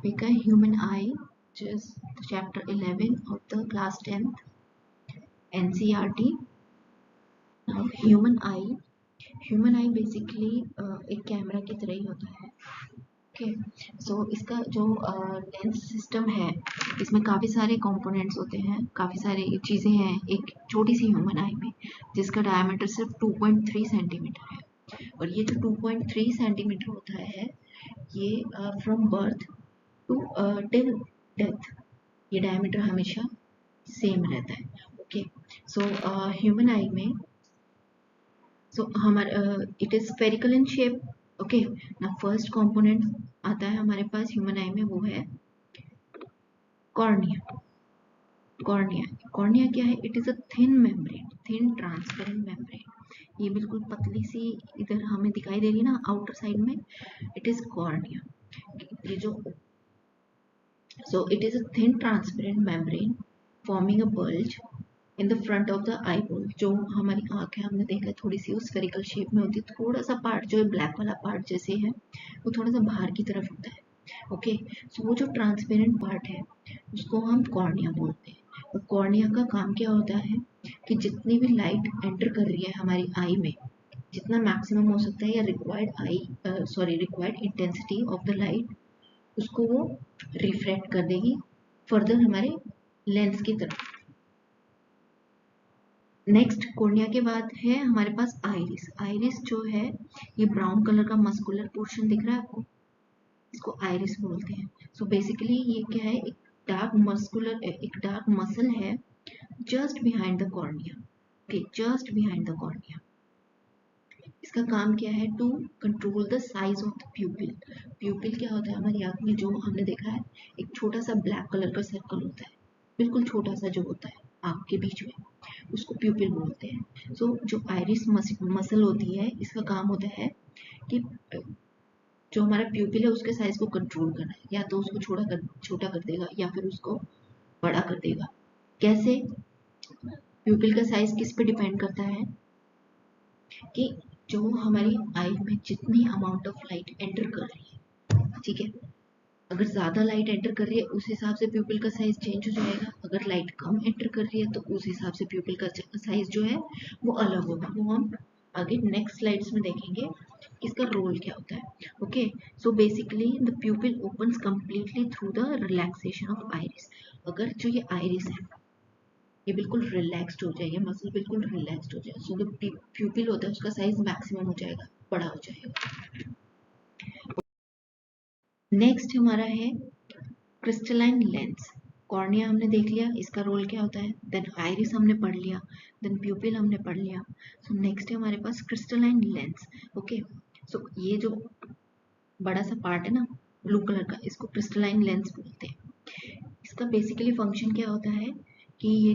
topic है human eye, which is chapter 11 of the class 10th NCERT. Now human eye basically एक camera की तरह ही होता है. ओके, सो इसका जो लेंस सिस्टम है, इसमें काफ़ी सारे कंपोनेंट्स होते हैं, काफ़ी सारी चीज़ें हैं एक छोटी सी ह्यूमन आई में, जिसका डायमीटर सिर्फ 2.3 सेंटीमीटर है. और ये जो 2.3 सेंटीमीटर होता है, ये from birth to till death ये डायमीटर हमेशा सेम रहता है. ओके, सो ह्यूमन आई में हमारा it is spherical in shape. Okay, ना फर्स्ट कंपोनेंट आता है हमारे पास ह्यूमन आई में, वो है कॉर्निया. कॉर्निया क्या है? It is a thin membrane, thin transparent membrane. ये बिल्कुल पतली सी इधर हमें दिखाई दे रही है ना आउटर साइड में, इट इज कॉर्निया. ये जो it is a thin transparent membrane forming a bulge in the front of the eyeball. जो हमारी आँख है, हमने देखा थोड़ी सी उस स्फेरिकल शेप में होती है, थोड़ा सा पार्ट जो है ब्लैक वाला पार्ट जैसे है, वो थोड़ा सा बाहर की तरफ होता है. ओके, सो वो जो ट्रांसपेरेंट पार्ट है उसको हम कॉर्निया बोलते हैं. और कॉर्निया का काम क्या होता है कि जितनी भी लाइट एंटर कर रही है हमारी आई में, जितना मैक्सिमम हो सकता है या required intensity of the light, उसको वो रिफ्लेक्ट कर देगी फर्दर हमारे लेंस की तरफ. नेक्स्ट कॉर्निया के बाद है हमारे पास आइरिस. आइरिस जो है ये ब्राउन कलर का मस्कुलर पोर्शन दिख रहा है आपको, इसको आइरिस बोलते हैं. सो बेसिकली ये क्या है, एक डार्क मसल है just behind the cornea. Okay, just behind the cornea. इसका काम क्या है? To control the size of the pupil. Pupil क्या होता है हमारी आँख में? जो हमने देखा है एक छोटा सा ब्लैक कलर का सर्कल होता है, बिल्कुल छोटा सा जो होता है आँख के बीच में, उसको प्यूपिल बोलते हैं. सो जो आइरिस मसल होती है, इसका काम होता है कि जो हमारा प्यूपिल है उसके साइज को कंट्रोल करना है. या तो उसको छोटा कर देगा या फिर उसको बड़ा कर देगा. कैसे? प्यूपिल का साइज किस पे डिपेंड करता है कि जो हमारी आई में जितनी अमाउंट ऑफ लाइट एंटर कर रही है, ठीक है, अगर ज़्यादा लाइट एंटर कर रही है उस हिसाब से प्यूपिल का साइज चेंज हो जाएगा. अगर लाइट कम एंटर कर रही है तो उस हिसाब से प्यूपिल का साइज जो है वो अलग होगा. वो हम आगे नेक्स्ट स्लाइड्स में देखेंगे इसका रोल क्या होता है. Okay, so basically the प्यूपिल opens completely through the relaxation of iris. अगर जो ये आइरिस है ये बिल्कुल रिलैक्स्ड हो जाए, ये मसल बिल्कुल रिलैक्स्ड हो जाए, सो द प्यूपिल होता है उसका साइज मैक्सिमम हो जाएगा, बड़ा हो जाएगा. नेक्स्ट हमारा है क्रिस्टलाइन लेंस. कॉर्निया हमने देख लिया, इसका रोल क्या होता है. देन आइरिस हमने पढ़ लिया, देन प्यूपिल हमने पढ़ लिया. सो नेक्स्ट है हमारे पास क्रिस्टलाइन लेंस. ओके, सो ये जो बड़ा सा पार्ट है ना ब्लू कलर का, इसको क्रिस्टलाइन लेंस बोलते हैं. इसका बेसिकली फंक्शन क्या होता है कि ये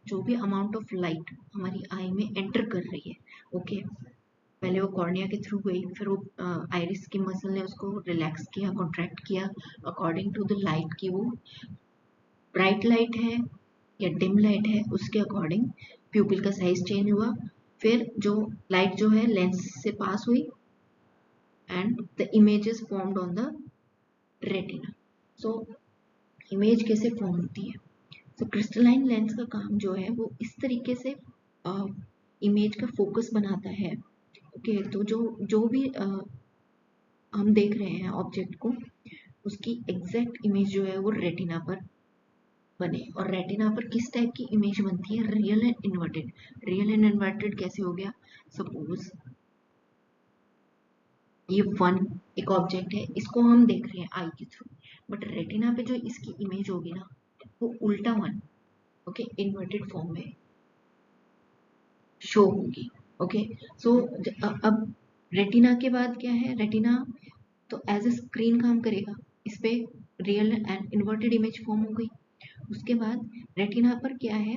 जो भी अमाउंट ऑफ लाइट हमारी आई में एंटर कर रही है, ओके, पहले वो कॉर्निया के थ्रू गई, फिर वो आइरिस की मसल ने उसको रिलैक्स किया, कॉन्ट्रैक्ट किया अकॉर्डिंग टू द लाइट की वो ब्राइट लाइट है या डिम लाइट है, उसके अकॉर्डिंग प्यूपिल का साइज चेंज हुआ. फिर जो लाइट जो है लेंस से पास हुई and the images formed on the retina. So image कैसे फॉर्म होती है? तो क्रिस्टलाइन लेंस का काम जो है वो इस तरीके से इमेज का फोकस बनाता है. ओके, तो जो भी हम देख रहे हैं ऑब्जेक्ट को, उसकी एग्जैक्ट इमेज जो है वो रेटिना पर बने. और रेटिना पर किस टाइप की इमेज बनती है? Real and inverted. Real and inverted कैसे हो गया? सपोज ये एक ऑब्जेक्ट है, इसको हम देख रहे हैं आई के थ्रू, बट रेटिना पे जो इसकी इमेज होगी ना वो उल्टा वन, ओके, इन्वर्टेड फॉर्म में शो होगी. ओके, सो अब रेटिना के बाद क्या है? रेटिना तो एज ए स्क्रीन काम करेगा, इस पे real and inverted image form हो गई. उसके बाद रेटिना पर क्या है?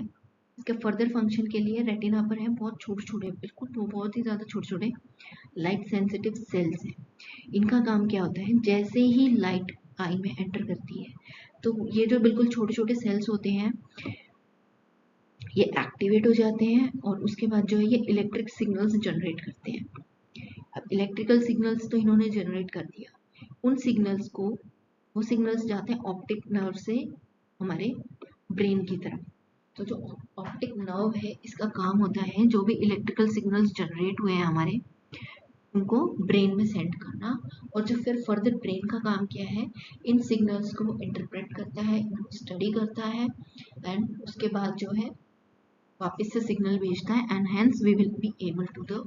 इसके फर्दर फंक्शन के लिए रेटिना पर है बहुत छोटे छोटे, बिल्कुल बहुत ही ज़्यादा छोटे छोटे लाइट सेंसिटिव सेल्स हैं. इनका काम क्या होता है? जैसे ही लाइट आई में एंटर करती है तो ये जो बिल्कुल छोटे छोटे सेल्स होते हैं ये एक्टिवेट हो जाते हैं और उसके बाद जो है ये इलेक्ट्रिक सिग्नल्स जनरेट करते हैं. अब इलेक्ट्रिकल सिग्नल्स तो इन्होंने जनरेट कर दिया, उन सिग्नल्स को वो सिग्नल्स जाते हैं ऑप्टिक नर्व से हमारे ब्रेन की तरफ। तो जो ऑप्टिक नर्व है इसका काम होता है जो भी इलेक्ट्रिकल सिग्नल्स जनरेट हुए हैं हमारे, उनको ब्रेन में सेंड करना। और जो फिर फर्दर ब्रेन का काम क्या है, इन सिग्नल्स को वो इंटरप्रेट करता है, इनको स्टडी करता है, एंड उसके बाद जो है वापस से सिग्नल भेजता है, and hence we will be able to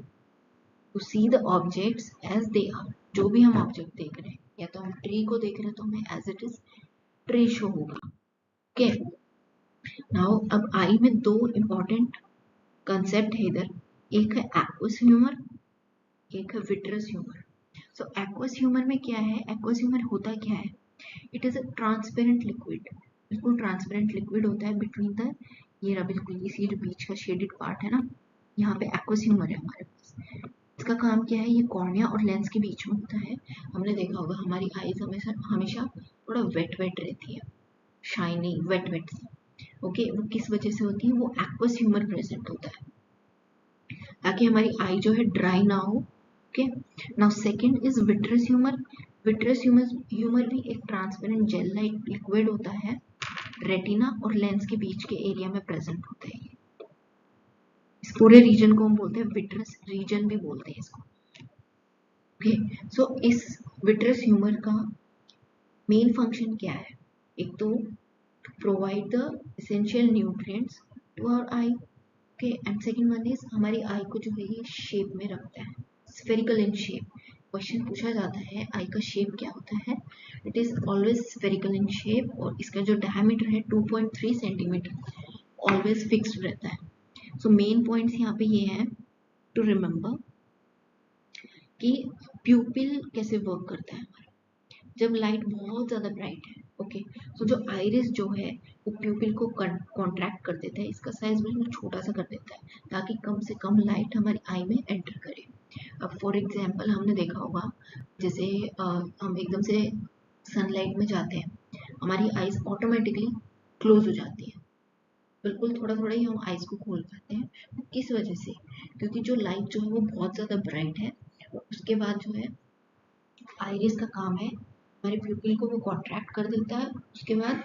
see the objects as they are. जो भी हम ऑब्जेक्ट देख रहे हैं, या तो हम ट्री को देख रहे हैं तो हमें as it is tree show होगा। ओके, नाउ अब आई में दो इंपॉर्टेंट कंसेप्ट है इधर, एक है एक्वस ह्यूमर, एक है विट्रस ह्यूमर। सो एक्वस ह्यूमर में क्या है, एक्वस ह्यूमर होता क्या है, it is a transparent liquid, बिल्कुल ट्रांसपेरेंट लिक्विड होता है बिटवीन द, ये रहा बिल्कुल इसी जो बीच का शेडेड पार्ट है ना, यहाँ पे एक्वस ह्यूमर है हमारे पास। इसका काम क्या है, ये कॉर्निया और लेंस के बीच में होता है। हमने देखा होगा हमारी आईज हमेशा हमेशा थोड़ा वेट वेट रहती है, शाइनी वेट वेट। ओके, वो किस वजह से होती है, वो एक्वस ह्यूमर प्रेजेंट होता है ताकि हमारी आई जो है ड्राई ना हो। Okay, now second is vitreous humour. Vitreous humour भी एक ट्रांसपेरेंट जेल लाइक लिक्विड होता है, रेटिना और लेंस के बीच के एरिया में प्रेजेंट होता है। इस पूरे रीजन को हम बोलते हैं विट्रस रीजन भी बोलते हैं इसको। ओके, सो इस विट्रस ह्यूमर का मेन फंक्शन क्या है, एक तो provide the essential nutrients to our eye. Okay, and second one is हमारी आई को जो है ये शेप में रखता है, स्फेरिकल इन शेप। क्वेश्चन पूछा जाता है आई का शेप क्या होता है, it is always spherical in shape, और इसका जो डायमीटर है 2.3 सेंटीमीटर ऑलवेज फिक्स्ड रहता है। सो मेन पॉइंट्स यहाँ पे ये हैं टू रिमेम्बर कि प्यूपिल कैसे वर्क करता है हमारा, जब लाइट बहुत ज़्यादा ब्राइट है। ओके, सो जो आइरिस जो है वो प्यूपिल को कॉन्ट्रैक्ट कर देता है, इसका साइज बिल्कुल छोटा सा कर देता है ताकि कम से कम लाइट हमारी आई में एंटर करे। अब फॉर एग्जांपल हमने देखा होगा जैसे हम एकदम से सनलाइट में जाते हैं, हमारी आईज ऑटोमेटिकली क्लोज हो जाती है, बिल्कुल थोड़ा थोड़ा ही हम आईज को खोल पाते हैं। वो किस वजह से, क्योंकि जो लाइट जो है वो बहुत ज़्यादा ब्राइट है। उसके बाद जो है आइरिस का काम है हमारे प्यूपिल को वो कॉन्ट्रैक्ट कर देता है, उसके बाद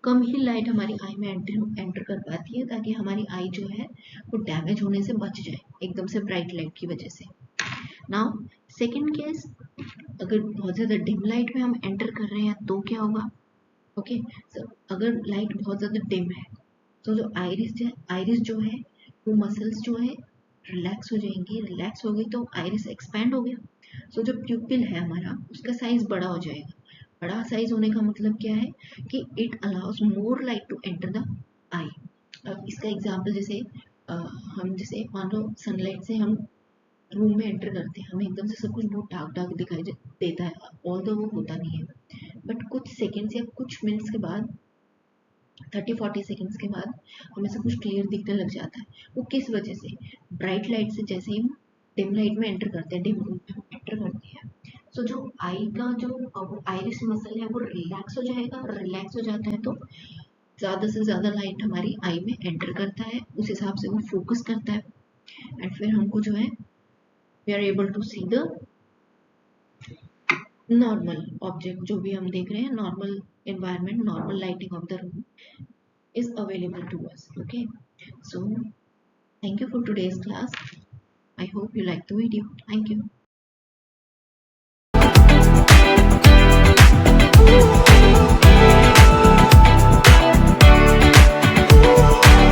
कम ही लाइट हमारी आई में एंटर कर पाती है ताकि हमारी आई जो है वो डैमेज होने से बच जाए एकदम से ब्राइट लाइट की वजह से। नाउ सेकंड केस, अगर बहुत ज़्यादा डिम लाइट में हम एंटर कर रहे हैं तो क्या होगा। ओके, सो अगर लाइट बहुत ज़्यादा डिम है तो जो आइरिस जो है वो मसल्स जो है रिलैक्स हो जाएंगी, रिलैक्स हो गई तो आइरिस एक्सपैंड हो गया। सो जो प्यूपिल है हमारा उसका साइज बड़ा हो जाएगा। बड़ा साइज होने का मतलब क्या है कि it allows more light to enter the eye. अब इसका एग्जांपल जैसे हम जैसे मान लो सनलाइट से हम रूम में एंटर करते हैं, हमें एकदम से सब कुछ बहुत डार्क डार्क दिखाई देता है, ऑल वो होता नहीं है, बट कुछ सेकेंड्स या कुछ मिनट्स के बाद 30-40 सेकेंड्स के बाद हमें सब कुछ क्लियर दिखने लग जाता है। वो किस वजह से, ब्राइट लाइट से जैसे ही डिम लाइट में एंटर करते हैं, डिम रूम में हम एंटर करते हैं, सो जो आई का जो आइरिस मसल है वो रिलैक्स हो जाएगा, रिलैक्स हो जाता है तो ज़्यादा से ज़्यादा लाइट हमारी आई में एंटर करता है, उस हिसाब से वो फोकस करता है, एंड फिर हमको जो है we are able to see the normal object, जो भी हम देख रहे हैं normal environment, normal lighting of the room is available to us. Okay, so thank you for today's class. I hope you like the video. Thank you.